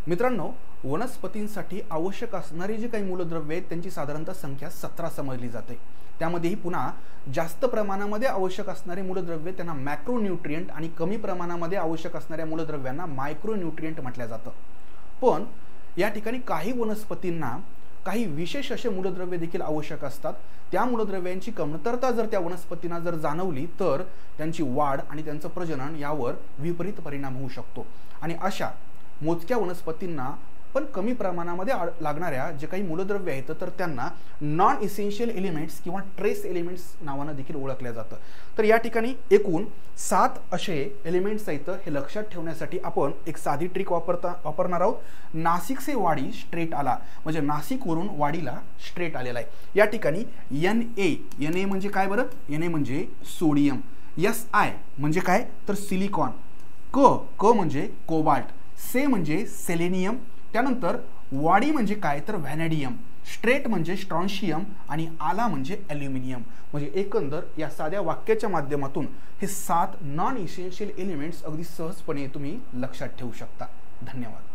मित्रांनो, वनस्पतींसाठी आवश्यक असणारी जी काही मूलद्रव्ये आहेत त्यांची साधारणतः संख्या 17 समजली जाते। त्यामध्येही पुन्हा जास्त प्रमाणामध्ये आवश्यक असणारे मूलद्रव्ये त्यांना मॅक्रोन्यूट्रिएंट आणि कमी प्रमाणामध्ये आवश्यक असणाऱ्या मूलद्रव्यांना मायक्रोन्यूट्रिएंट म्हटलं जातं। पण या ठिकाणी काही वनस्पतींना काही विशेष असे मूलद्रव्ये देखील आवश्यक असतात। त्या मूलद्रव्यांची कमतरता जर त्या वनस्पतींना जर जाणवली तर त्यांची वाढ आणि त्यांचं प्रजनन यावर विपरीत परिणाम होऊ शकतो। आणि अशा मोजक्या वनस्पतींना पण कमी प्रमाणामध्ये लागणाऱ्या जे काही मूलद्रव्ये आहेत तर त्यांना नॉन इसेन्शियल एलिमेंट्स किंवा ट्रेस एलिमेंट्स नावाने देखील ओळखले जातं। तर या ठिकाणी एकूण 7 असे एलिमेंट्स आहेत। हे लक्षात ठेवण्यासाठी आपण एक साधी ट्रिक वापरणार आहोत। नाशिक से वाडी स्ट्रेट आला म्हणजे नाशिकवरून वाडीला स्ट्रेट आलेला आहे। या ठिकाणी Na म्हणजे काय बरं? Na म्हणजे सोडियम, Si म्हणजे काय तर सिलिकॉन, क म्हणजे कोबाल्ट, से म्हणजे सेलेनियम, त्यानंतर वाडी म्हणजे काय तर व्हॅनेडियम, स्ट्रेट म्हणजे स्ट्रॉन्शियम आणि आला म्हणजे ॲल्युमिनियम। म्हणजे एकंदर या साध्या वाक्याच्या माध्यमातून हे 7 नॉन इसेन्शियल एलिमेंट्स अगदी सहजपणे तुम्ही लक्षात ठेवू शकता। धन्यवाद।